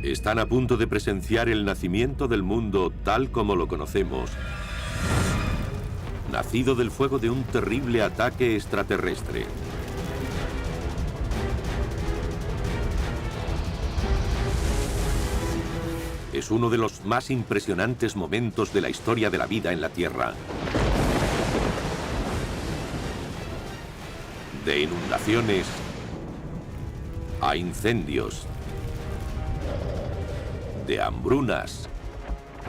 Están a punto de presenciar el nacimiento del mundo tal como lo conocemos, nacido del fuego de un terrible ataque extraterrestre. Es uno de los más impresionantes momentos de la historia de la vida en la Tierra. De inundaciones a incendios, de hambrunas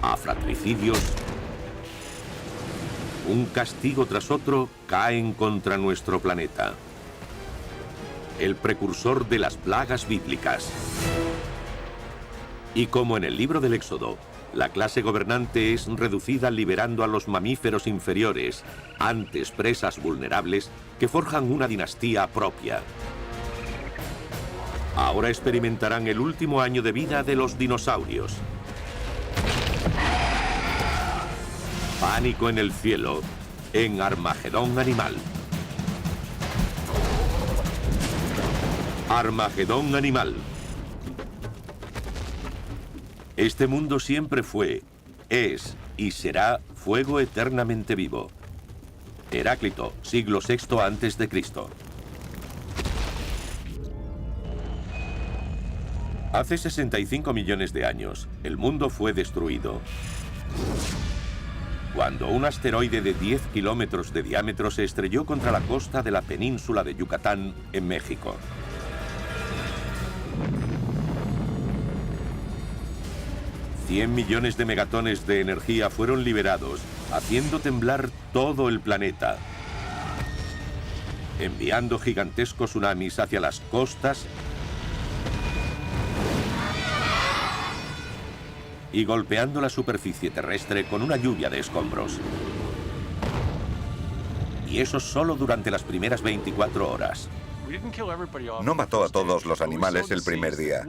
a fratricidios, un castigo tras otro caen contra nuestro planeta. El precursor de las plagas bíblicas. Y como en el libro del Éxodo, la clase gobernante es reducida liberando a los mamíferos inferiores, antes presas vulnerables, que forjan una dinastía propia. Ahora experimentarán el último año de vida de los dinosaurios. Pánico en el cielo, en Armagedón Animal. Armagedón Animal. Este mundo siempre fue, es y será fuego eternamente vivo. Heráclito, siglo VI a.C. Hace 65 millones de años, el mundo fue destruido cuando un asteroide de 10 kilómetros de diámetro se estrelló contra la costa de la península de Yucatán, en México. $100 millones de megatones de energía fueron liberados, haciendo temblar todo el planeta, enviando gigantescos tsunamis hacia las costas y golpeando la superficie terrestre con una lluvia de escombros. Y eso solo durante las primeras 24 horas. No mató a todos los animales el primer día,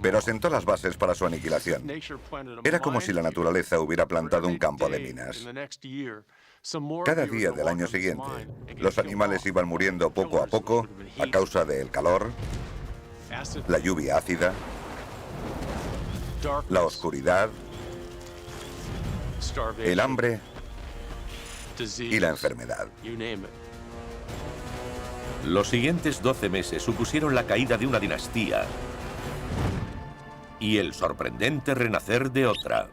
pero sentó las bases para su aniquilación. Era como si la naturaleza hubiera plantado un campo de minas. Cada día del año siguiente, los animales iban muriendo poco a poco a causa del calor, la lluvia ácida, la oscuridad, el hambre y la enfermedad. Los siguientes 12 meses supusieron la caída de una dinastía y el sorprendente renacer de otra.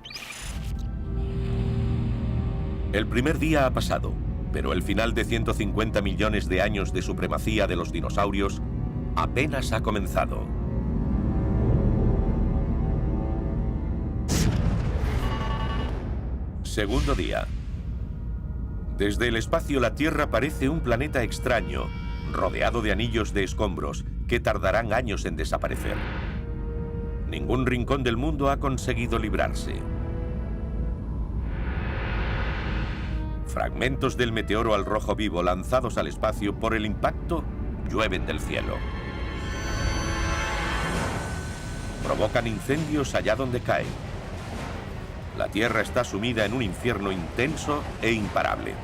El primer día ha pasado, pero el final de 150 millones de años de supremacía de los dinosaurios apenas ha comenzado. Segundo día. Desde el espacio, la Tierra parece un planeta extraño, rodeado de anillos de escombros que tardarán años en desaparecer. Ningún rincón del mundo ha conseguido librarse. Fragmentos del meteoro al rojo vivo lanzados al espacio por el impacto llueven del cielo. Provocan incendios allá donde caen. La Tierra está sumida en un infierno intenso e imparable.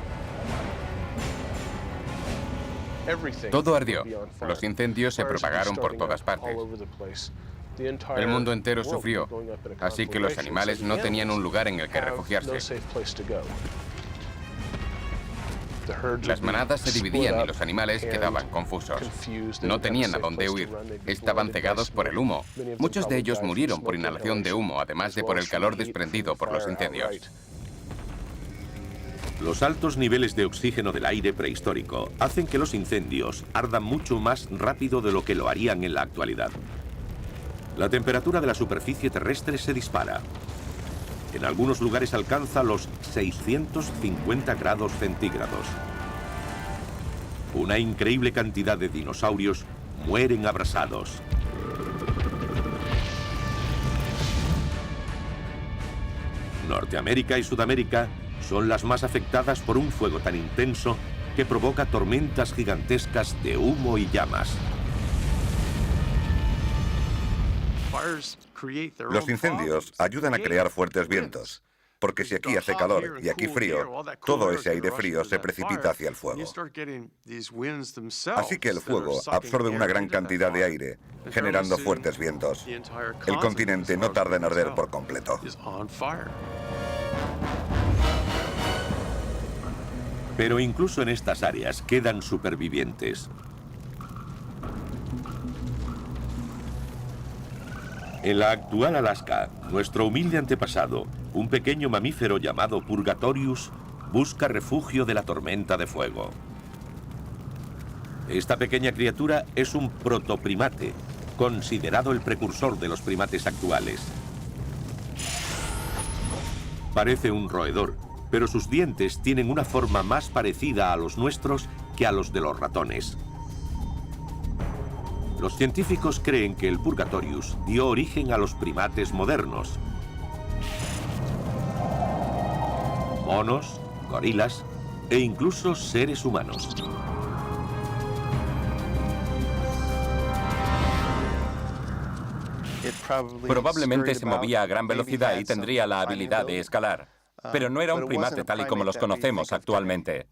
Todo ardió. Los incendios se propagaron por todas partes. El mundo entero sufrió, así que los animales no tenían un lugar en el que refugiarse. Las manadas se dividían y los animales quedaban confusos. No tenían a dónde huir. Estaban cegados por el humo. Muchos de ellos murieron por inhalación de humo, además de por el calor desprendido por los incendios. Los altos niveles de oxígeno del aire prehistórico hacen que los incendios ardan mucho más rápido de lo que lo harían en la actualidad. La temperatura de la superficie terrestre se dispara. En algunos lugares alcanza los 650 grados centígrados. Una increíble cantidad de dinosaurios mueren abrasados. Norteamérica y Sudamérica son las más afectadas por un fuego tan intenso que provoca tormentas gigantescas de humo y llamas. Los incendios ayudan a crear fuertes vientos. Porque si aquí hace calor y aquí frío, todo ese aire frío se precipita hacia el fuego. Así que el fuego absorbe una gran cantidad de aire, generando fuertes vientos. El continente no tarda en arder por completo. Pero incluso en estas áreas quedan supervivientes. En la actual Alaska, nuestro humilde antepasado, un pequeño mamífero llamado Purgatorius, busca refugio de la tormenta de fuego. Esta pequeña criatura es un protoprimate, considerado el precursor de los primates actuales. Parece un roedor, pero sus dientes tienen una forma más parecida a los nuestros que a los de los ratones. Los científicos creen que el Purgatorius dio origen a los primates modernos. Monos, gorilas e incluso seres humanos. Probablemente se movía a gran velocidad y tendría la habilidad de escalar, pero no era un primate tal y como los conocemos actualmente.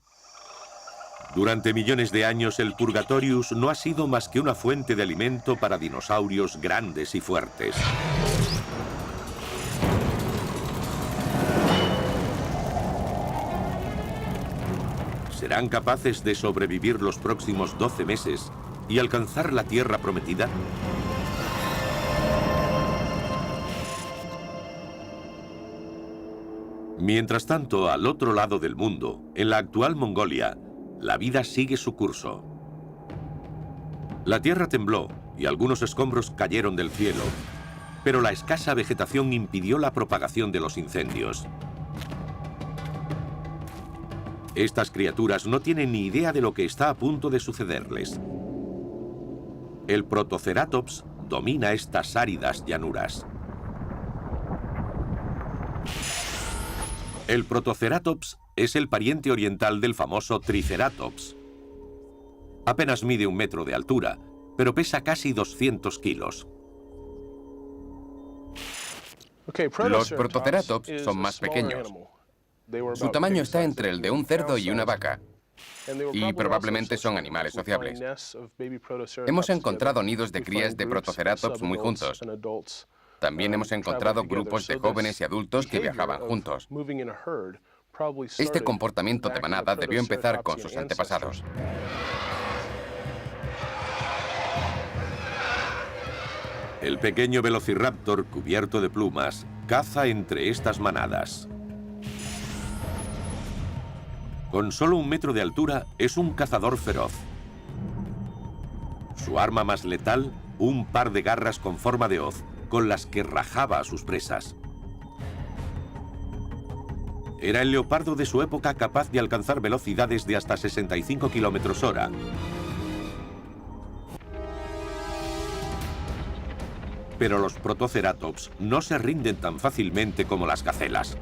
Durante millones de años, el Purgatorius no ha sido más que una fuente de alimento para dinosaurios grandes y fuertes. ¿Serán capaces de sobrevivir los próximos 12 meses y alcanzar la Tierra prometida? Mientras tanto, al otro lado del mundo, en la actual Mongolia, la vida sigue su curso. La tierra tembló y algunos escombros cayeron del cielo, pero la escasa vegetación impidió la propagación de los incendios. Estas criaturas no tienen ni idea de lo que está a punto de sucederles. El Protoceratops domina estas áridas llanuras. El Protoceratops es el pariente oriental del famoso Triceratops. Apenas mide 1 metro de altura, pero pesa casi 200 kilos. Los Protoceratops son más pequeños. Su tamaño está entre el de un cerdo y una vaca, y probablemente son animales sociables. Hemos encontrado nidos de crías de Protoceratops muy juntos. También hemos encontrado grupos de jóvenes y adultos que viajaban juntos. Este comportamiento de manada debió empezar con sus antepasados. El pequeño velociraptor cubierto de plumas caza entre estas manadas. Con solo 1 metro de altura, es un cazador feroz. Su arma más letal, un par de garras con forma de hoz, con las que rajaba a sus presas. Era el leopardo de su época capaz de alcanzar velocidades de hasta 65 km/h. Pero los Protoceratops no se rinden tan fácilmente como las gacelas.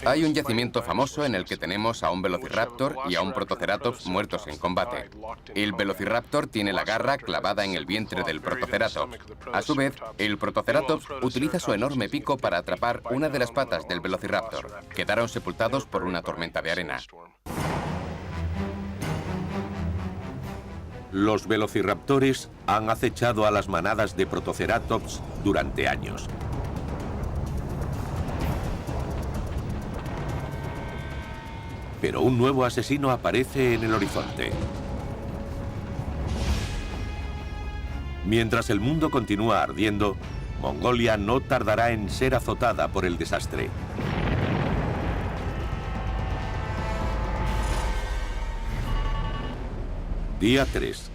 Hay un yacimiento famoso en el que tenemos a un velociraptor y a un Protoceratops muertos en combate. El velociraptor tiene la garra clavada en el vientre del Protoceratops. A su vez, el Protoceratops utiliza su enorme pico para atrapar una de las patas del velociraptor. Quedaron sepultados por una tormenta de arena. Los velociraptores han acechado a las manadas de Protoceratops durante años. Pero un nuevo asesino aparece en el horizonte. Mientras el mundo continúa ardiendo, Mongolia no tardará en ser azotada por el desastre. Día 3.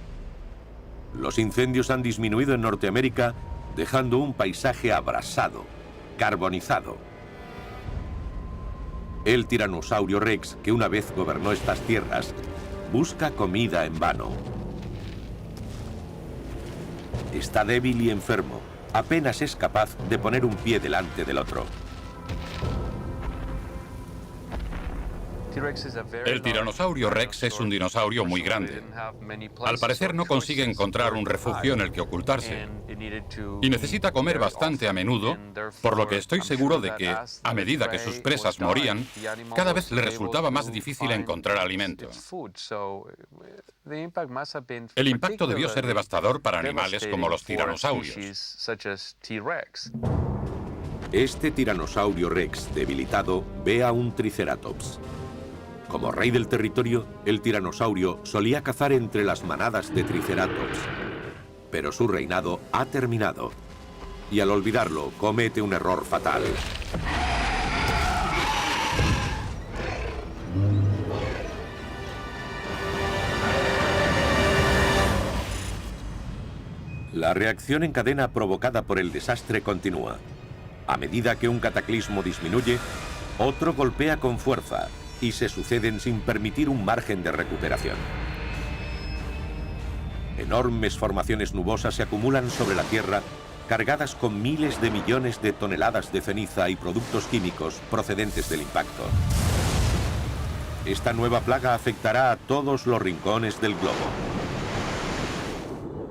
Los incendios han disminuido en Norteamérica, dejando un paisaje abrasado, carbonizado. El tiranosaurio Rex, que una vez gobernó estas tierras, busca comida en vano. Está débil y enfermo. Apenas es capaz de poner un pie delante del otro. El tiranosaurio Rex es un dinosaurio muy grande. Al parecer no consigue encontrar un refugio en el que ocultarse y necesita comer bastante a menudo, por lo que estoy seguro de que, a medida que sus presas morían, cada vez le resultaba más difícil encontrar alimento. El impacto debió ser devastador para animales como los tiranosaurios. Este tiranosaurio Rex debilitado ve a un triceratops. Como rey del territorio, el tiranosaurio solía cazar entre las manadas de triceratops. Pero su reinado ha terminado. Y al olvidarlo, comete un error fatal. La reacción en cadena provocada por el desastre continúa. A medida que un cataclismo disminuye, otro golpea con fuerza y se suceden sin permitir un margen de recuperación. Enormes formaciones nubosas se acumulan sobre la Tierra, cargadas con miles de millones de toneladas de ceniza y productos químicos procedentes del impacto. Esta nueva plaga afectará a todos los rincones del globo.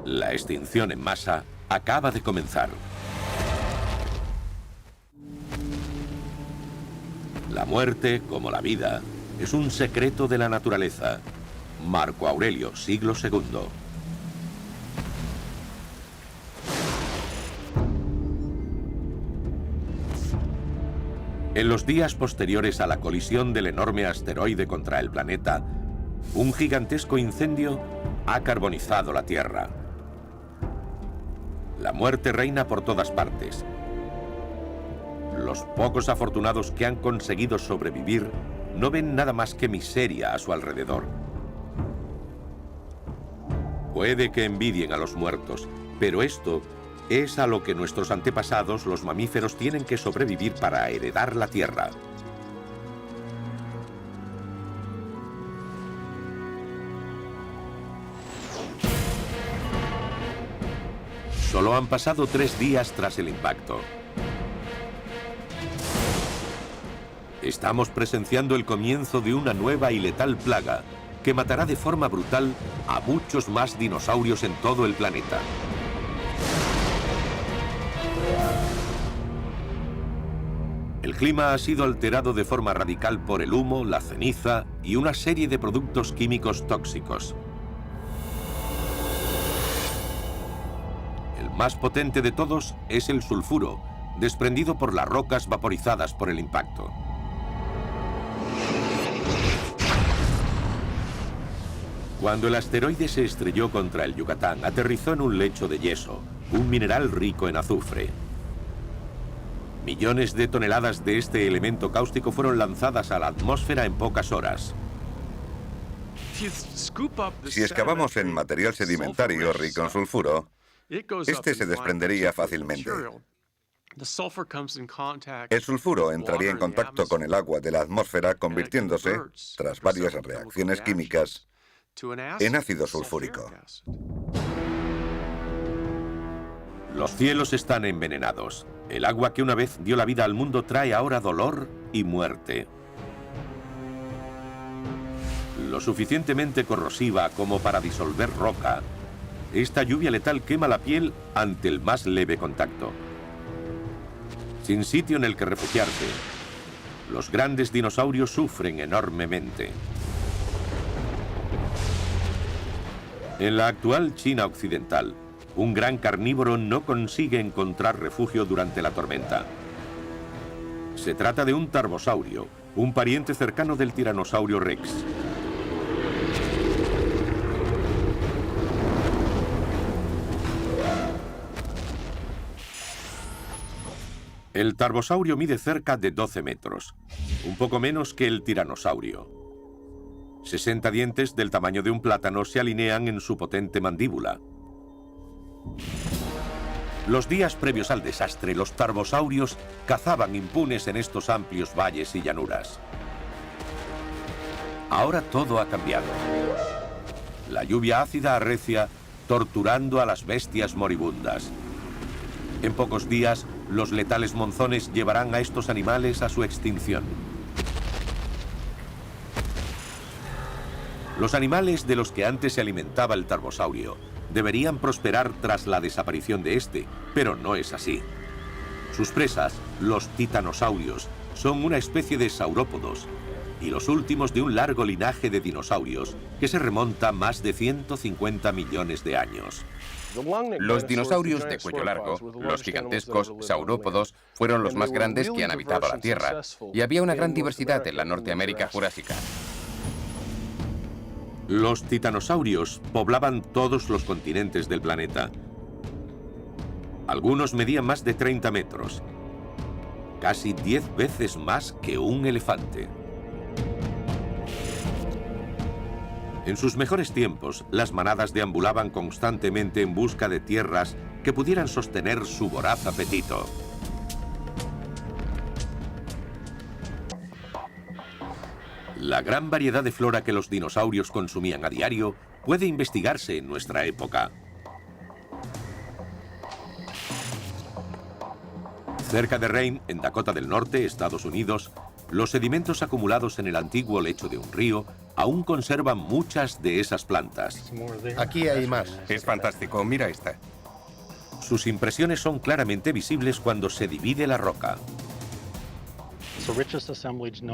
La extinción en masa acaba de comenzar. La muerte, como la vida, es un secreto de la naturaleza. Marco Aurelio, siglo II. En los días posteriores a la colisión del enorme asteroide contra el planeta, un gigantesco incendio ha carbonizado la Tierra. La muerte reina por todas partes. Los pocos afortunados que han conseguido sobrevivir no ven nada más que miseria a su alrededor. Puede que envidien a los muertos, pero esto es a lo que nuestros antepasados, los mamíferos, tienen que sobrevivir para heredar la Tierra. Solo han pasado 3 días tras el impacto. Estamos presenciando el comienzo de una nueva y letal plaga que matará de forma brutal a muchos más dinosaurios en todo el planeta. El clima ha sido alterado de forma radical por el humo, la ceniza y una serie de productos químicos tóxicos. El más potente de todos es el sulfuro, desprendido por las rocas vaporizadas por el impacto. Cuando el asteroide se estrelló contra el Yucatán, aterrizó en un lecho de yeso, un mineral rico en azufre. Millones de toneladas de este elemento cáustico fueron lanzadas a la atmósfera en pocas horas. Si excavamos en material sedimentario rico en sulfuro, este se desprendería fácilmente. El sulfuro entraría en contacto con el agua de la atmósfera, convirtiéndose, tras varias reacciones químicas, en ácido sulfúrico. Los cielos están envenenados. El agua que una vez dio la vida al mundo trae ahora dolor y muerte. Lo suficientemente corrosiva como para disolver roca, esta lluvia letal quema la piel ante el más leve contacto. Sin sitio en el que refugiarse, los grandes dinosaurios sufren enormemente. En la actual China occidental, un gran carnívoro no consigue encontrar refugio durante la tormenta. Se trata de un tarbosaurio, un pariente cercano del tiranosaurio Rex. El tarbosaurio mide cerca de 12 metros, un poco menos que el tiranosaurio. 60 dientes del tamaño de un plátano se alinean en su potente mandíbula. Los días previos al desastre, los tarbosaurios cazaban impunes en estos amplios valles y llanuras. Ahora todo ha cambiado. La lluvia ácida arrecia, torturando a las bestias moribundas. En pocos días, los letales monzones llevarán a estos animales a su extinción. Los animales de los que antes se alimentaba el tarbosaurio deberían prosperar tras la desaparición de este, pero no es así. Sus presas, los titanosaurios, son una especie de saurópodos y los últimos de un largo linaje de dinosaurios que se remonta más de 150 millones de años. Los dinosaurios de cuello largo, los gigantescos saurópodos, fueron los más grandes que han habitado la Tierra, y había una gran diversidad en la Norteamérica jurásica. Los titanosaurios poblaban todos los continentes del planeta. Algunos medían más de 30 metros, casi 10 veces más que un elefante. En sus mejores tiempos, las manadas deambulaban constantemente en busca de tierras que pudieran sostener su voraz apetito. La gran variedad de flora que los dinosaurios consumían a diario puede investigarse en nuestra época. Cerca de Rayne, en Dakota del Norte, Estados Unidos, los sedimentos acumulados en el antiguo lecho de un río aún conservan muchas de esas plantas. Aquí hay más. Es fantástico, mira esta. Sus impresiones son claramente visibles cuando se divide la roca.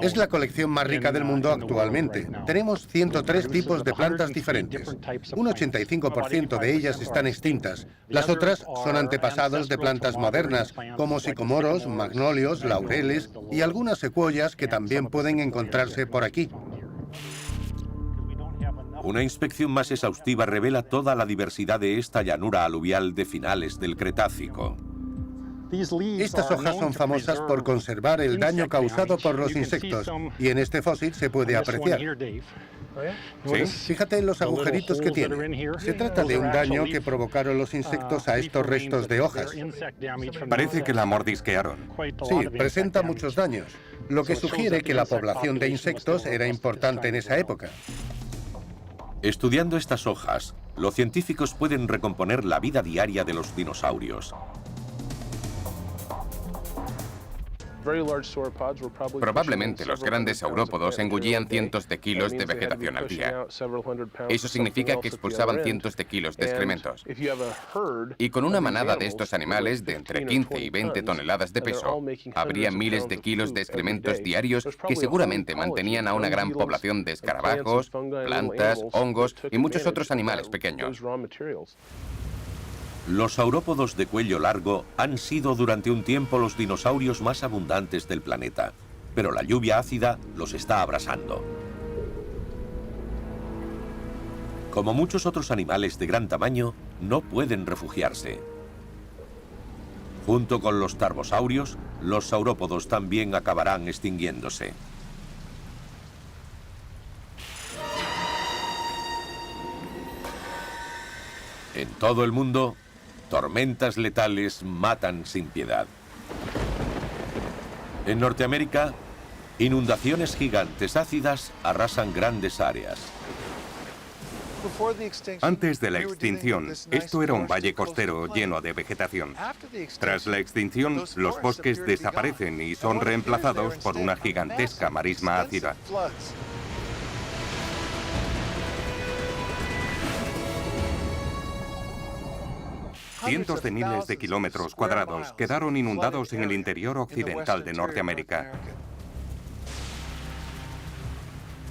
Es la colección más rica del mundo actualmente. Tenemos 103 tipos de plantas diferentes. Un 85% de ellas están extintas. Las otras son antepasados de plantas modernas, como sicomoros, magnolios, laureles y algunas secuoyas que también pueden encontrarse por aquí. Una inspección más exhaustiva revela toda la diversidad de esta llanura aluvial de finales del Cretácico. Estas hojas son famosas por conservar el daño causado por los insectos, y en este fósil se puede apreciar. ¿Sí? Fíjate en los agujeritos que tiene. Se trata de un daño que provocaron los insectos a estos restos de hojas. Parece que la mordisquearon. Sí, presenta muchos daños, lo que sugiere que la población de insectos era importante en esa época. Estudiando estas hojas, los científicos pueden recomponer la vida diaria de los dinosaurios. Probablemente los grandes saurópodos engullían cientos de kilos de vegetación al día. Eso significa que expulsaban cientos de kilos de excrementos. Y con una manada de estos animales de entre 15 y 20 toneladas de peso, habría miles de kilos de excrementos diarios que seguramente mantenían a una gran población de escarabajos, plantas, hongos y muchos otros animales pequeños. Los saurópodos de cuello largo han sido durante un tiempo los dinosaurios más abundantes del planeta, pero la lluvia ácida los está abrasando. Como muchos otros animales de gran tamaño, no pueden refugiarse. Junto con los tarbosaurios, los saurópodos también acabarán extinguiéndose. En todo el mundo, tormentas letales matan sin piedad. En Norteamérica, inundaciones gigantes ácidas arrasan grandes áreas. Antes de la extinción, esto era un valle costero lleno de vegetación. Tras la extinción, los bosques desaparecen y son reemplazados por una gigantesca marisma ácida. Cientos de miles de kilómetros cuadrados quedaron inundados en el interior occidental de Norteamérica.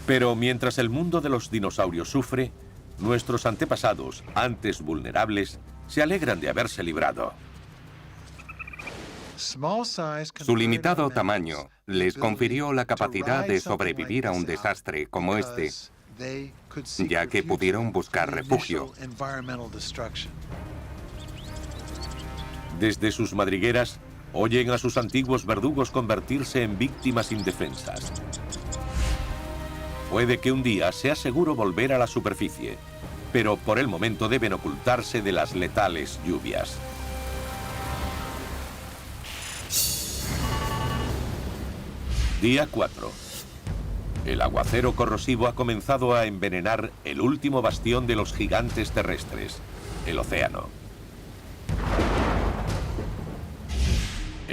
Pero mientras el mundo de los dinosaurios sufre, nuestros antepasados, antes vulnerables, se alegran de haberse librado. Su limitado tamaño les confirió la capacidad de sobrevivir a un desastre como este, ya que pudieron buscar refugio. Desde sus madrigueras, oyen a sus antiguos verdugos convertirse en víctimas indefensas. Puede que un día sea seguro volver a la superficie, pero por el momento deben ocultarse de las letales lluvias. Día 4. El aguacero corrosivo ha comenzado a envenenar el último bastión de los gigantes terrestres, el océano.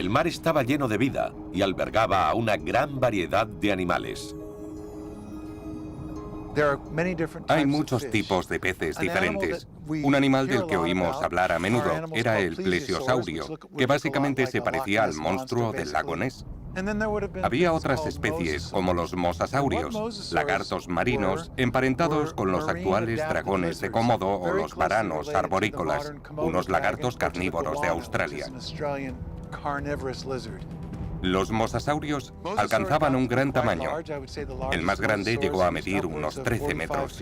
El mar estaba lleno de vida y albergaba a una gran variedad de animales. Hay muchos tipos de peces diferentes. Un animal del que oímos hablar a menudo era el plesiosaurio, que básicamente se parecía al monstruo del lago Ness. Había otras especies, como los mosasaurios, lagartos marinos, emparentados con los actuales dragones de Komodo o los varanos arborícolas, unos lagartos carnívoros de Australia. Los mosasaurios alcanzaban un gran tamaño. El más grande llegó a medir unos 13 metros.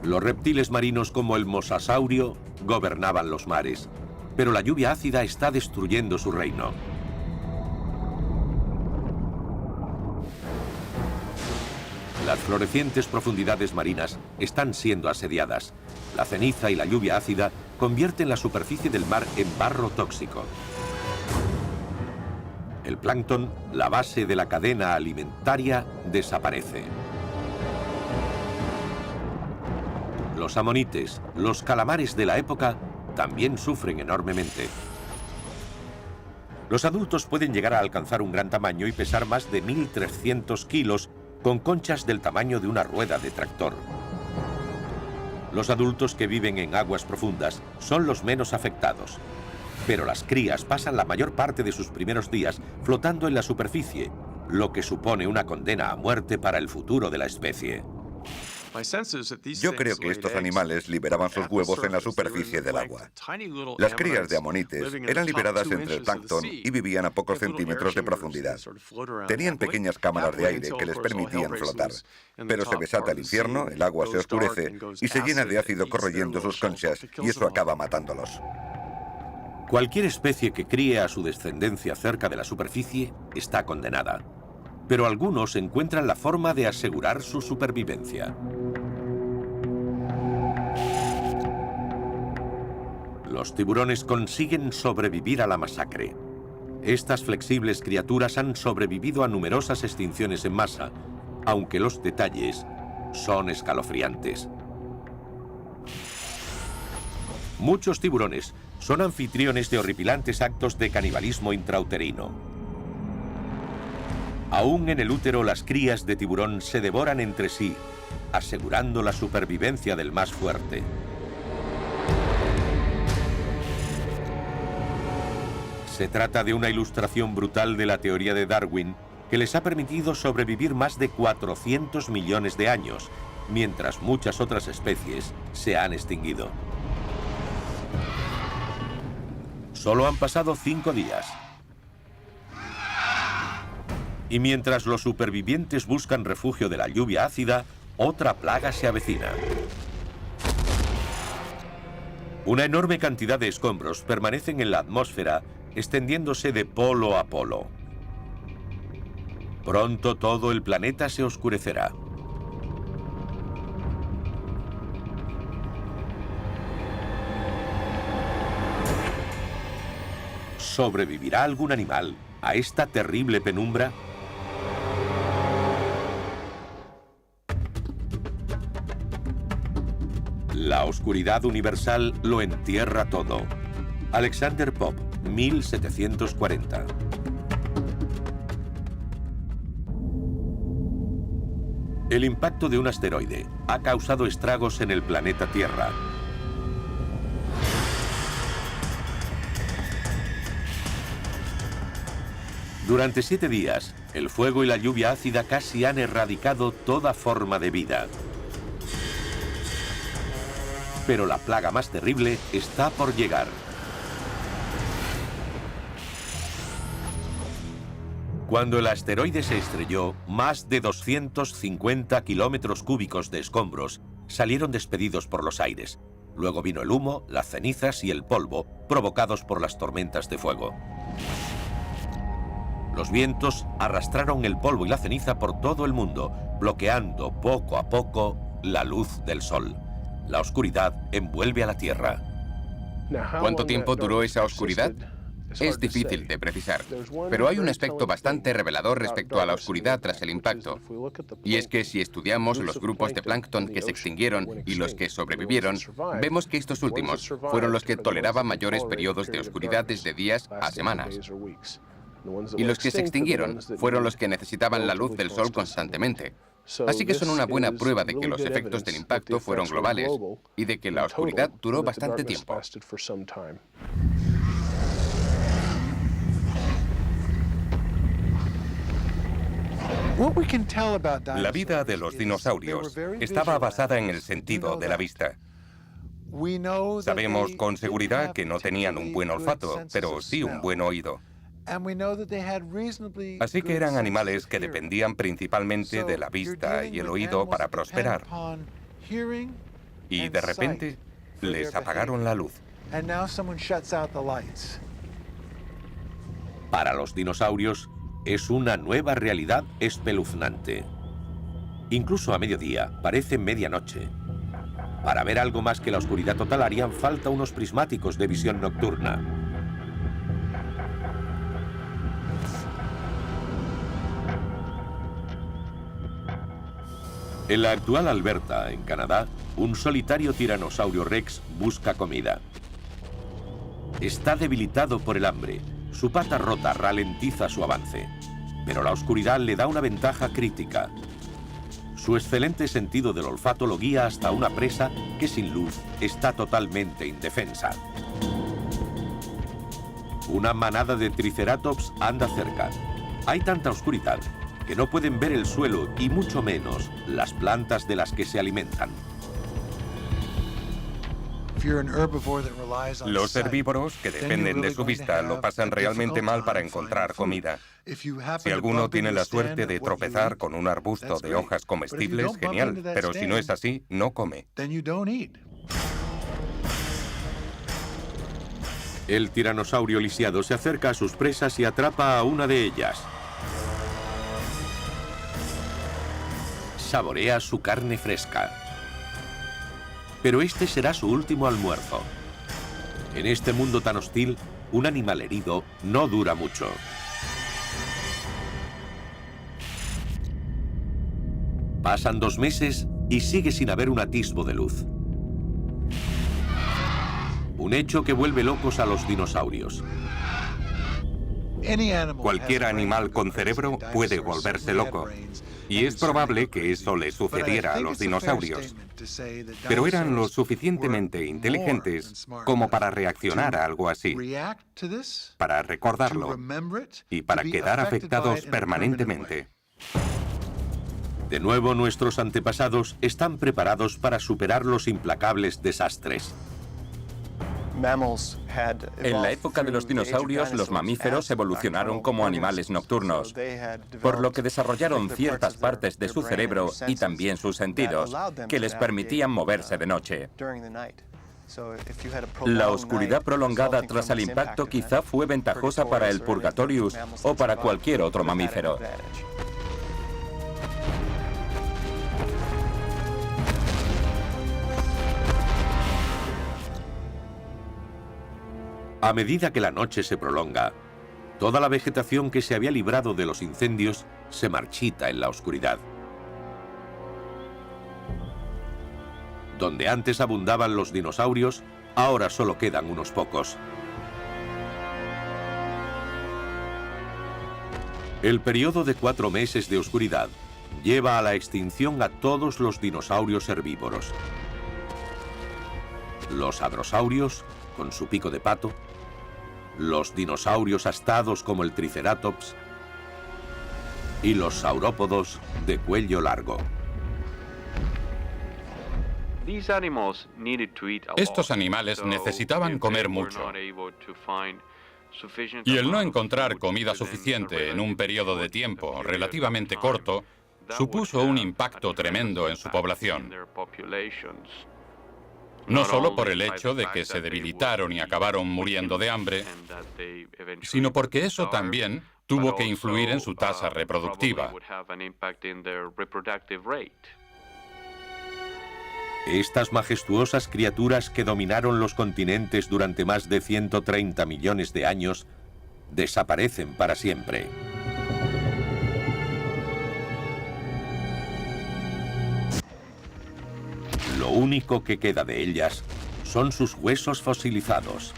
Los reptiles marinos como el mosasaurio gobernaban los mares, pero la lluvia ácida está destruyendo su reino. Las florecientes profundidades marinas están siendo asediadas. La ceniza y la lluvia ácida convierten la superficie del mar en barro tóxico. El plancton, la base de la cadena alimentaria, desaparece. Los amonites, los calamares de la época, también sufren enormemente. Los adultos pueden llegar a alcanzar un gran tamaño y pesar más de 1.300 kilos, con conchas del tamaño de una rueda de tractor. Los adultos que viven en aguas profundas son los menos afectados, pero las crías pasan la mayor parte de sus primeros días flotando en la superficie, lo que supone una condena a muerte para el futuro de la especie. Yo creo que estos animales liberaban sus huevos en la superficie del agua. Las crías de amonites eran liberadas entre el plancton y vivían a pocos centímetros de profundidad. Tenían pequeñas cámaras de aire que les permitían flotar. Pero se desata el infierno, el agua se oscurece y se llena de ácido corroyendo sus conchas, y eso acaba matándolos. Cualquier especie que críe a su descendencia cerca de la superficie está condenada, pero algunos encuentran la forma de asegurar su supervivencia. Los tiburones consiguen sobrevivir a la masacre. Estas flexibles criaturas han sobrevivido a numerosas extinciones en masa, aunque los detalles son escalofriantes. Muchos tiburones son anfitriones de horripilantes actos de canibalismo intrauterino. Aún en el útero, las crías de tiburón se devoran entre sí, asegurando la supervivencia del más fuerte. Se trata de una ilustración brutal de la teoría de Darwin que les ha permitido sobrevivir más de 400 millones de años, mientras muchas otras especies se han extinguido. Solo han pasado 5 días. Y mientras los supervivientes buscan refugio de la lluvia ácida, otra plaga se avecina. Una enorme cantidad de escombros permanecen en la atmósfera, extendiéndose de polo a polo. Pronto todo el planeta se oscurecerá. ¿Sobrevivirá algún animal a esta terrible penumbra? La oscuridad universal lo entierra todo. Alexander Pope, 1740. El impacto de un asteroide ha causado estragos en el planeta Tierra. Durante 7 días, el fuego y la lluvia ácida casi han erradicado toda forma de vida. Pero la plaga más terrible está por llegar. Cuando el asteroide se estrelló, más de 250 kilómetros cúbicos de escombros salieron despedidos por los aires. Luego vino el humo, las cenizas y el polvo provocados por las tormentas de fuego. Los vientos arrastraron el polvo y la ceniza por todo el mundo, bloqueando poco a poco la luz del sol. La oscuridad envuelve a la Tierra. ¿Cuánto tiempo duró esa oscuridad? Es difícil de precisar, pero hay un aspecto bastante revelador respecto a la oscuridad tras el impacto. Y es que si estudiamos los grupos de plancton que se extinguieron y los que sobrevivieron, vemos que estos últimos fueron los que toleraban mayores periodos de oscuridad desde días a semanas. Y los que se extinguieron fueron los que necesitaban la luz del sol constantemente. Así que son una buena prueba de que los efectos del impacto fueron globales y de que la oscuridad duró bastante tiempo. La vida de los dinosaurios estaba basada en el sentido de la vista. Sabemos con seguridad que no tenían un buen olfato, pero sí un buen oído. Así que eran animales que dependían principalmente de la vista y el oído para prosperar. Y de repente les apagaron la luz. Para los dinosaurios, es una nueva realidad espeluznante. Incluso a mediodía, parece medianoche. Para ver algo más que la oscuridad total harían falta unos prismáticos de visión nocturna. En la actual Alberta, en Canadá, un solitario tiranosaurio rex busca comida. Está debilitado por el hambre. Su pata rota ralentiza su avance, pero la oscuridad le da una ventaja crítica. Su excelente sentido del olfato lo guía hasta una presa que sin luz está totalmente indefensa. Una manada de triceratops anda cerca. Hay tanta oscuridad que no pueden ver el suelo y mucho menos las plantas de las que se alimentan. Los herbívoros, que dependen de su vista, lo pasan realmente mal para encontrar comida. Si alguno tiene la suerte de tropezar con un arbusto de hojas comestibles, genial, pero si no es así, no come. El tiranosaurio lisiado se acerca a sus presas y atrapa a una de ellas. Saborea su carne fresca. Pero este será su último almuerzo. En este mundo tan hostil, un animal herido no dura mucho. Pasan 2 meses y sigue sin haber un atisbo de luz. Un hecho que vuelve locos a los dinosaurios. Cualquier animal con cerebro puede volverse loco. Y es probable que eso le sucediera a los dinosaurios. Pero eran lo suficientemente inteligentes como para reaccionar a algo así, para recordarlo y para quedar afectados permanentemente. De nuevo, nuestros antepasados están preparados para superar los implacables desastres. En la época de los dinosaurios, los mamíferos evolucionaron como animales nocturnos, por lo que desarrollaron ciertas partes de su cerebro y también sus sentidos, que les permitían moverse de noche. La oscuridad prolongada tras el impacto quizá fue ventajosa para el Purgatorius o para cualquier otro mamífero. A medida que la noche se prolonga, toda la vegetación que se había librado de los incendios se marchita en la oscuridad. Donde antes abundaban los dinosaurios, ahora solo quedan unos pocos. El periodo de 4 meses de oscuridad lleva a la extinción a todos los dinosaurios herbívoros. Los hadrosaurios, con su pico de pato, los dinosaurios astados como el Triceratops y los saurópodos de cuello largo. Estos animales necesitaban comer mucho. Y el no encontrar comida suficiente en un periodo de tiempo relativamente corto supuso un impacto tremendo en su población. No solo por el hecho de que se debilitaron y acabaron muriendo de hambre, sino porque eso también tuvo que influir en su tasa reproductiva. Estas majestuosas criaturas que dominaron los continentes durante más de 130 millones de años desaparecen para siempre. Lo único que queda de ellas son sus huesos fosilizados.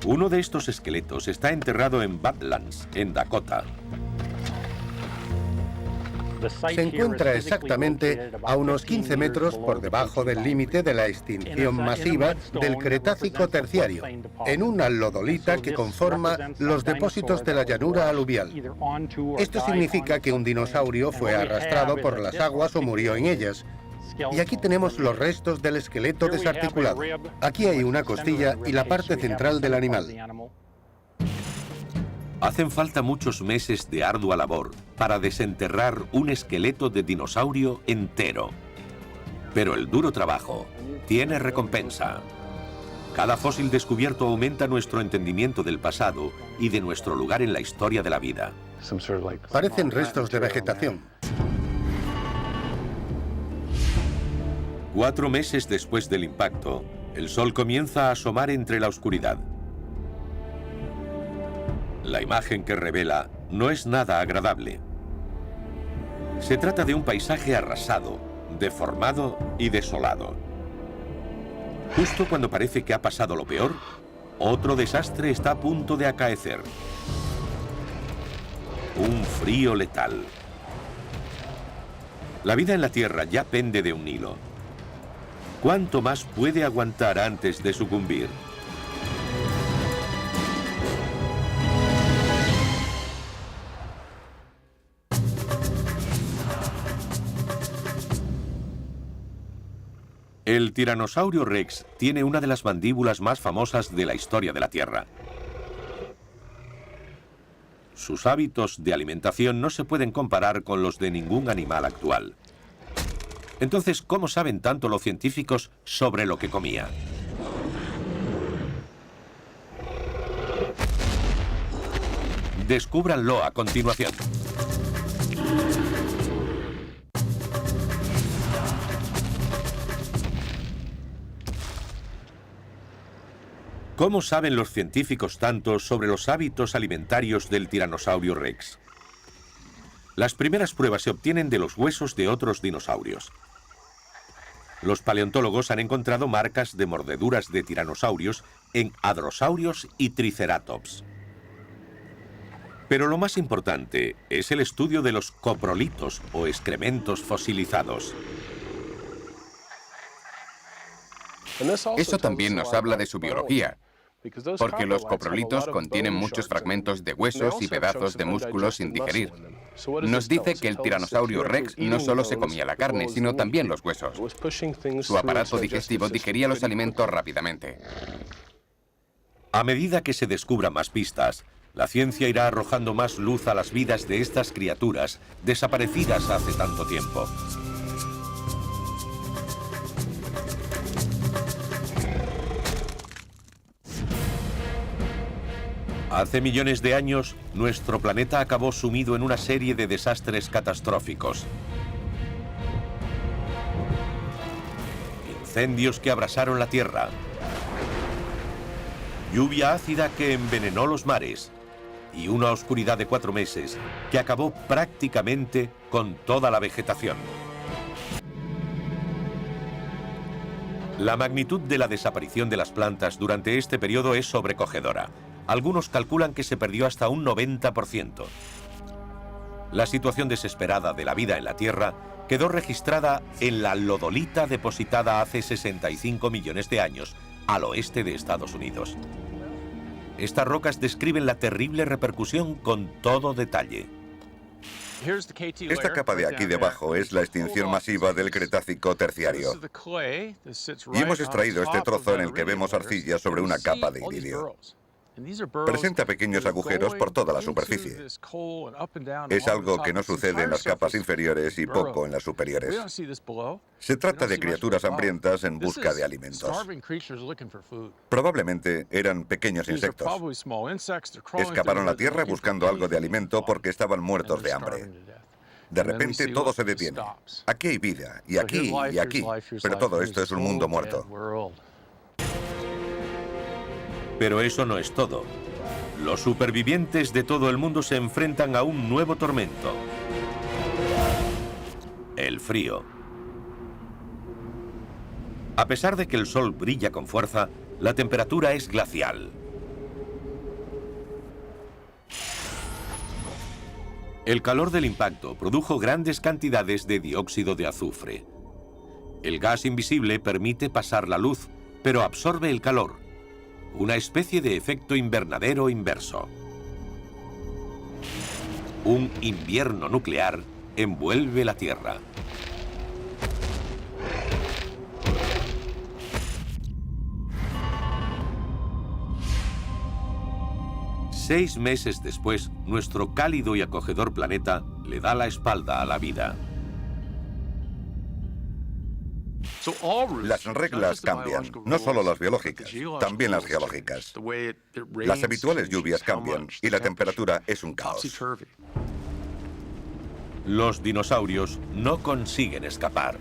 Uno de estos esqueletos está enterrado en Badlands, en Dakota. Se encuentra exactamente a unos 15 metros por debajo del límite de la extinción masiva del Cretácico terciario, en una lodolita que conforma los depósitos de la llanura aluvial. Esto significa que un dinosaurio fue arrastrado por las aguas o murió en ellas. Y aquí tenemos los restos del esqueleto desarticulado. Aquí hay una costilla y la parte central del animal. Hacen falta muchos meses de ardua labor para desenterrar un esqueleto de dinosaurio entero. Pero el duro trabajo tiene recompensa. Cada fósil descubierto aumenta nuestro entendimiento del pasado y de nuestro lugar en la historia de la vida. Parecen restos de vegetación. 4 meses después del impacto, el sol comienza a asomar entre la oscuridad. La imagen que revela no es nada agradable. Se trata de un paisaje arrasado, deformado y desolado. Justo cuando parece que ha pasado lo peor, otro desastre está a punto de acaecer. Un frío letal. La vida en la Tierra ya pende de un hilo. ¿Cuánto más puede aguantar antes de sucumbir? El Tiranosaurio Rex tiene una de las mandíbulas más famosas de la historia de la Tierra. Sus hábitos de alimentación no se pueden comparar con los de ningún animal actual. Entonces, ¿cómo saben tanto los científicos sobre lo que comía? Descúbranlo a continuación. ¿Cómo saben los científicos tanto sobre los hábitos alimentarios del Tiranosaurio Rex? Las primeras pruebas se obtienen de los huesos de otros dinosaurios. Los paleontólogos han encontrado marcas de mordeduras de tiranosaurios en hadrosaurios y triceratops. Pero lo más importante es el estudio de los coprolitos o excrementos fosilizados. Eso también nos habla de su biología, porque los coprolitos contienen muchos fragmentos de huesos y pedazos de músculos sin digerir. Nos dice que el Tiranosaurio Rex no solo se comía la carne, sino también los huesos. Su aparato digestivo digería los alimentos rápidamente. A medida que se descubran más pistas, la ciencia irá arrojando más luz a las vidas de estas criaturas desaparecidas hace tanto tiempo. Hace millones de años, nuestro planeta acabó sumido en una serie de desastres catastróficos. Incendios que abrasaron la Tierra. Lluvia ácida que envenenó los mares. Y una oscuridad de 4 meses que acabó prácticamente con toda la vegetación. La magnitud de la desaparición de las plantas durante este periodo es sobrecogedora. Algunos calculan que se perdió hasta un 90%. La situación desesperada de la vida en la Tierra quedó registrada en la lodolita depositada hace 65 millones de años al oeste de Estados Unidos. Estas rocas describen la terrible repercusión con todo detalle. Esta capa de aquí debajo es la extinción masiva del Cretácico terciario. Y hemos extraído este trozo en el que vemos arcilla sobre una capa de iridio. Presenta pequeños agujeros por toda la superficie. Es algo que no sucede en las capas inferiores y poco en las superiores. Se trata de criaturas hambrientas en busca de alimentos. Probablemente eran pequeños insectos. Escaparon a la Tierra buscando algo de alimento porque estaban muertos de hambre. De repente todo se detiene. Aquí hay vida, y aquí, y aquí. Pero todo esto es un mundo muerto. Pero eso no es todo. Los supervivientes de todo el mundo se enfrentan a un nuevo tormento. El frío. A pesar de que el sol brilla con fuerza, la temperatura es glacial. El calor del impacto produjo grandes cantidades de dióxido de azufre. El gas invisible permite pasar la luz, pero absorbe el calor, una especie de efecto invernadero inverso. Un invierno nuclear envuelve la Tierra. Seis meses después, nuestro cálido y acogedor planeta le da la espalda a la vida. Las reglas cambian, no solo las biológicas, también las geológicas. Las habituales lluvias cambian y la temperatura es un caos. Los dinosaurios no consiguen escapar.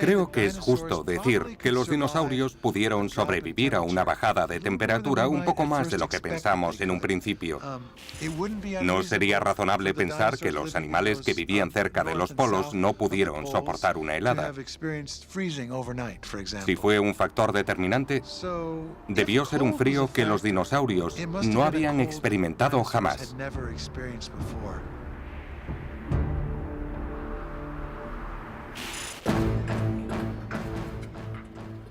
Creo que es justo decir que los dinosaurios pudieron sobrevivir a una bajada de temperatura un poco más de lo que pensamos en un principio. ¿No sería razonable pensar que los animales que vivían cerca de los polos no pudieron soportar una helada? Si fue un factor determinante, debió ser un frío que los dinosaurios no habían experimentado jamás.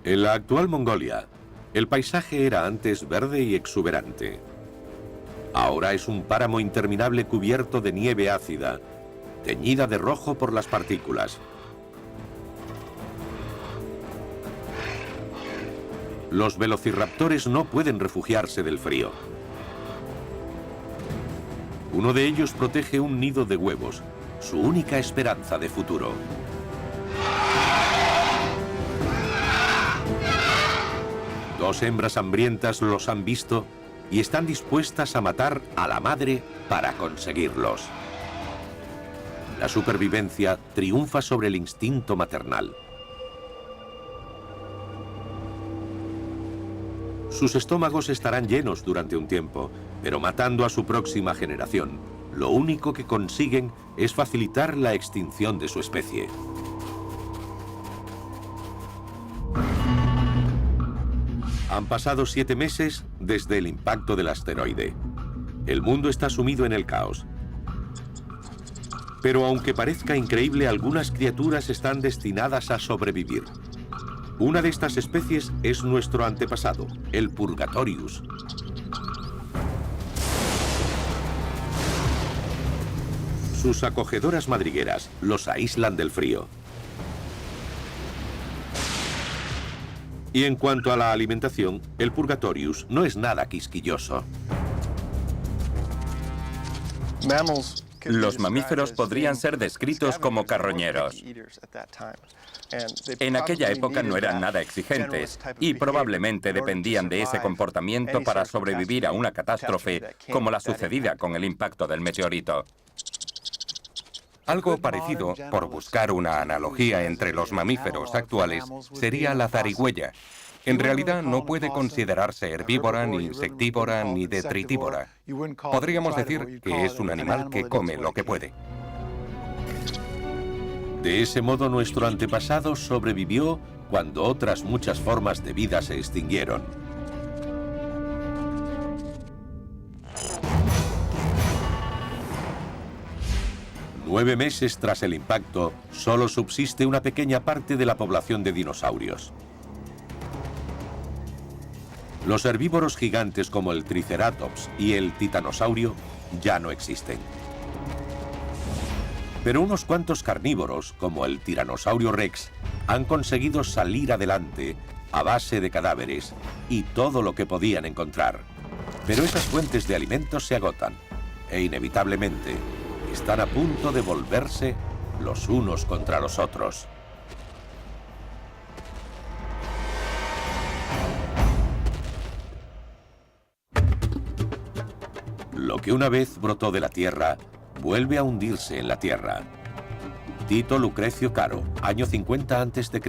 En la actual Mongolia, el paisaje era antes verde y exuberante. Ahora es un páramo interminable cubierto de nieve ácida, teñida de rojo por las partículas. Los velociraptores no pueden refugiarse del frío. Uno de ellos protege un nido de huevos, su única esperanza de futuro. Dos hembras hambrientas los han visto y están dispuestas a matar a la madre para conseguirlos. La supervivencia triunfa sobre el instinto maternal. Sus estómagos estarán llenos durante un tiempo, pero matando a su próxima generación, lo único que consiguen es facilitar la extinción de su especie. Han pasado 7 meses desde el impacto del asteroide. El mundo está sumido en el caos. Pero aunque parezca increíble, algunas criaturas están destinadas a sobrevivir. Una de estas especies es nuestro antepasado, el Purgatorius. Sus acogedoras madrigueras los aíslan del frío. Y en cuanto a la alimentación, el Purgatorius no es nada quisquilloso. Los mamíferos podrían ser descritos como carroñeros. En aquella época no eran nada exigentes y probablemente dependían de ese comportamiento para sobrevivir a una catástrofe como la sucedida con el impacto del meteorito. Algo parecido, por buscar una analogía entre los mamíferos actuales, sería la zarigüeya. En realidad no puede considerarse herbívora, ni insectívora, ni detritívora. Podríamos decir que es un animal que come lo que puede. De ese modo, nuestro antepasado sobrevivió cuando otras muchas formas de vida se extinguieron. Nueve meses tras el impacto, solo subsiste una pequeña parte de la población de dinosaurios. Los herbívoros gigantes como el Triceratops y el Titanosaurio ya no existen. Pero unos cuantos carnívoros, como el Tiranosaurio Rex, han conseguido salir adelante a base de cadáveres y todo lo que podían encontrar. Pero esas fuentes de alimentos se agotan e inevitablemente están a punto de volverse los unos contra los otros. Lo que una vez brotó de la Tierra, vuelve a hundirse en la Tierra. Tito Lucrecio Caro, año 50 a.C.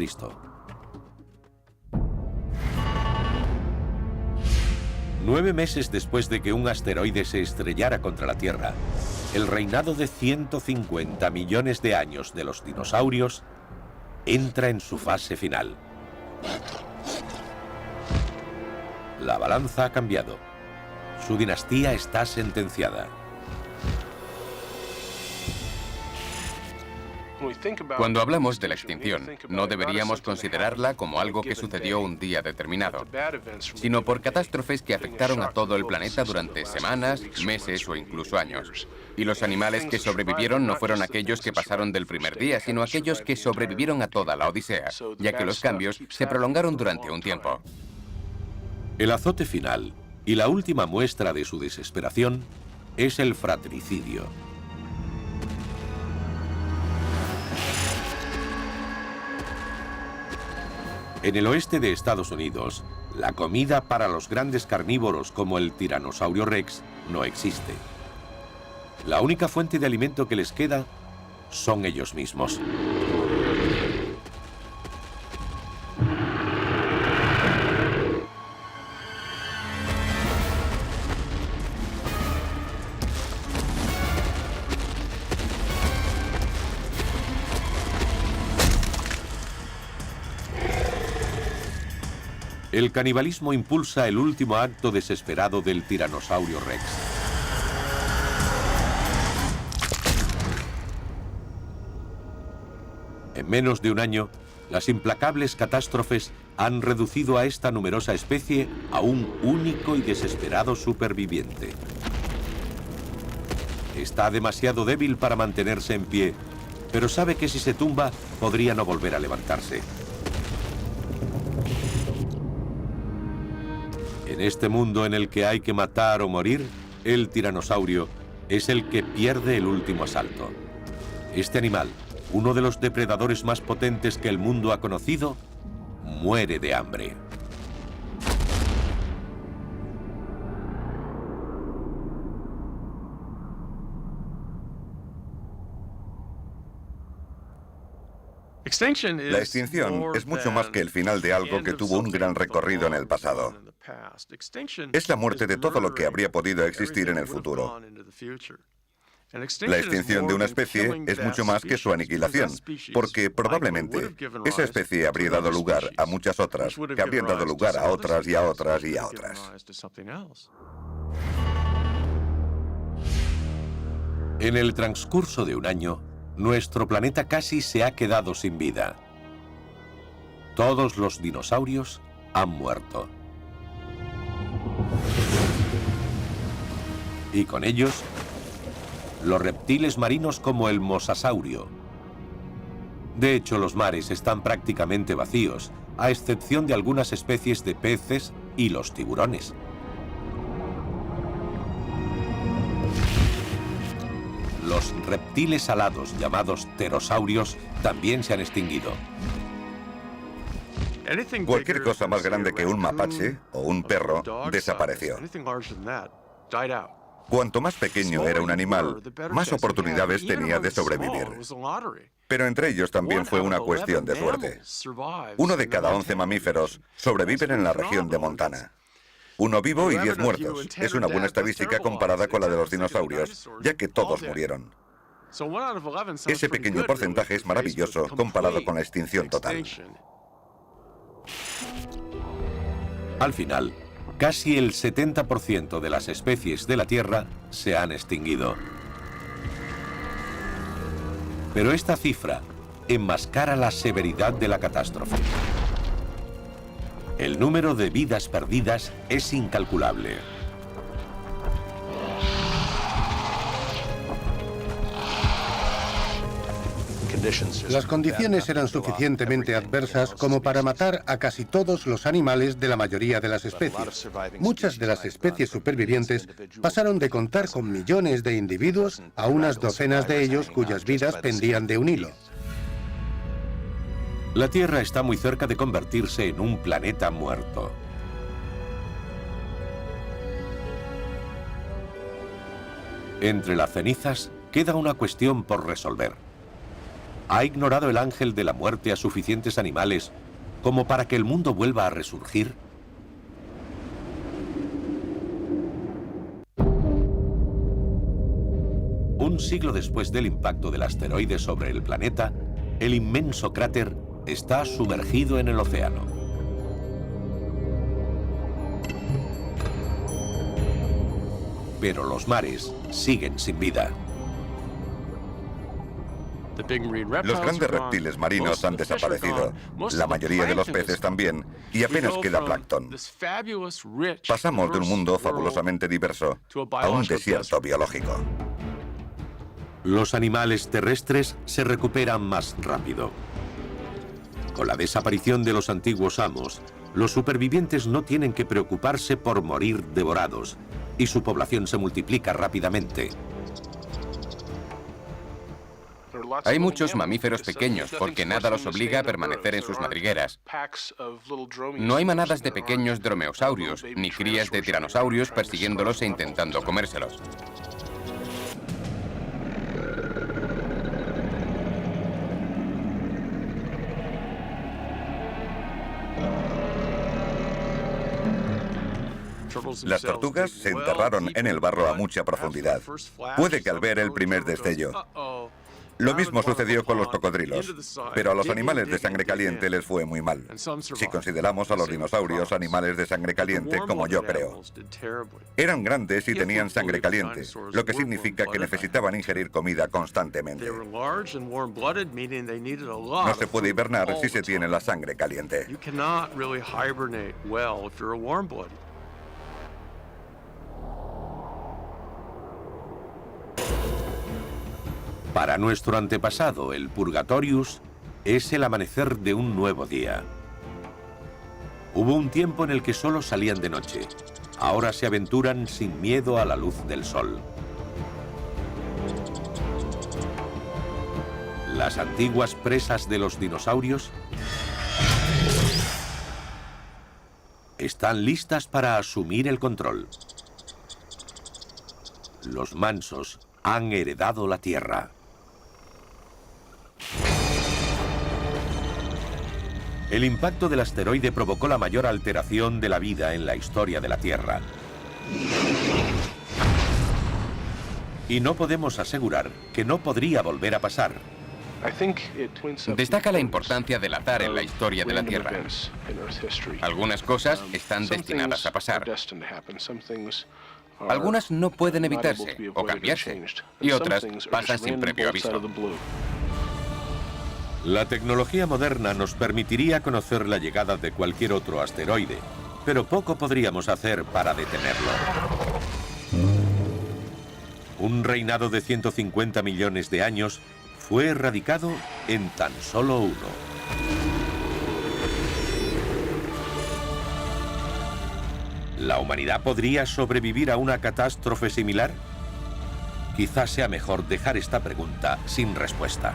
9 meses después de que un asteroide se estrellara contra la Tierra, el reinado de 150 millones de años de los dinosaurios entra en su fase final. La balanza ha cambiado Su dinastía está sentenciada. Cuando hablamos de la extinción, no deberíamos considerarla como algo que sucedió un día determinado, sino por catástrofes que afectaron a todo el planeta durante semanas, meses o incluso años. Y los animales que sobrevivieron no fueron aquellos que pasaron del primer día, sino aquellos que sobrevivieron a toda la odisea, ya que los cambios se prolongaron durante un tiempo. El azote final y la última muestra de su desesperación es el fratricidio. En el oeste de Estados Unidos, la comida para los grandes carnívoros como el Tiranosaurio Rex no existe. La única fuente de alimento que les queda son ellos mismos. El canibalismo impulsa el último acto desesperado del Tiranosaurio Rex. En menos de un año, las implacables catástrofes han reducido a esta numerosa especie a un único y desesperado superviviente. Está demasiado débil para mantenerse en pie, pero sabe que si se tumba, podría no volver a levantarse. En este mundo en el que hay que matar o morir, el tiranosaurio es el que pierde el último asalto. Este animal, uno de los depredadores más potentes que el mundo ha conocido, muere de hambre. La extinción es mucho más que el final de algo que tuvo un gran recorrido en el pasado. Es la muerte de todo lo que habría podido existir en el futuro. La extinción de una especie es mucho más que su aniquilación, porque probablemente esa especie habría dado lugar a muchas otras, que habrían dado lugar a otras y a otras y a otras. En el transcurso de un año, nuestro planeta casi se ha quedado sin vida. Todos los dinosaurios han muerto. Y con ellos, los reptiles marinos como el mosasaurio. De hecho, los mares están prácticamente vacíos, a excepción de algunas especies de peces y los tiburones. Los reptiles alados llamados pterosaurios también se han extinguido. Cualquier cosa más grande que un mapache o un perro desapareció. Cuanto más pequeño era un animal, más oportunidades tenía de sobrevivir. Pero entre ellos también fue una cuestión de suerte. 1 de cada 11 mamíferos sobreviven en la región de Montana. 1 vivo y 10 muertos. Es una buena estadística comparada con la de los dinosaurios, ya que todos murieron. Ese pequeño porcentaje es maravilloso comparado con la extinción total. Al final, casi el 70% de las especies de la Tierra se han extinguido. Pero esta cifra enmascara la severidad de la catástrofe. El número de vidas perdidas es incalculable. Las condiciones eran suficientemente adversas como para matar a casi todos los animales de la mayoría de las especies. Muchas de las especies supervivientes pasaron de contar con millones de individuos a unas docenas de ellos cuyas vidas pendían de un hilo. La Tierra está muy cerca de convertirse en un planeta muerto. Entre las cenizas queda una cuestión por resolver. ¿Ha ignorado el ángel de la muerte a suficientes animales como para que el mundo vuelva a resurgir? Un siglo después del impacto del asteroide sobre el planeta, el inmenso cráter está sumergido en el océano. pero los mares siguen sin vida. Los grandes reptiles marinos han desaparecido, la mayoría de los peces también, y apenas queda plancton. Pasamos de un mundo fabulosamente diverso a un desierto biológico. Los animales terrestres se recuperan más rápido. Con la desaparición de los antiguos amos, los supervivientes no tienen que preocuparse por morir devorados, y su población se multiplica rápidamente. Hay muchos mamíferos pequeños porque nada los obliga a permanecer en sus madrigueras. No hay manadas de pequeños dromeosaurios, ni crías de tiranosaurios persiguiéndolos e intentando comérselos. Las tortugas se enterraron en el barro a mucha profundidad. Puede que al ver el primer destello. Lo mismo sucedió con los cocodrilos, pero a los animales de sangre caliente les fue muy mal. Si consideramos a los dinosaurios animales de sangre caliente, como yo creo. Eran grandes y tenían sangre caliente, lo que significa que necesitaban ingerir comida constantemente. No se puede hibernar si se tiene la sangre caliente. Para nuestro antepasado, el Purgatorius, es el amanecer de un nuevo día. Hubo un tiempo en el que solo salían de noche. Ahora se aventuran sin miedo a la luz del sol. Las antiguas presas de los dinosaurios están listas para asumir el control. Los mansos han heredado la Tierra. El impacto del asteroide provocó la mayor alteración de la vida en la historia de la Tierra. Y no podemos asegurar que no podría volver a pasar. Destaca la importancia del azar en la historia de la Tierra. Algunas cosas están destinadas a pasar. Algunas no pueden evitarse o cambiarse, y otras pasan sin previo aviso. La tecnología moderna nos permitiría conocer la llegada de cualquier otro asteroide, pero poco podríamos hacer para detenerlo. Un reinado de 150 millones de años fue erradicado en tan solo uno. ¿La humanidad podría sobrevivir a una catástrofe similar? Quizás sea mejor dejar esta pregunta sin respuesta.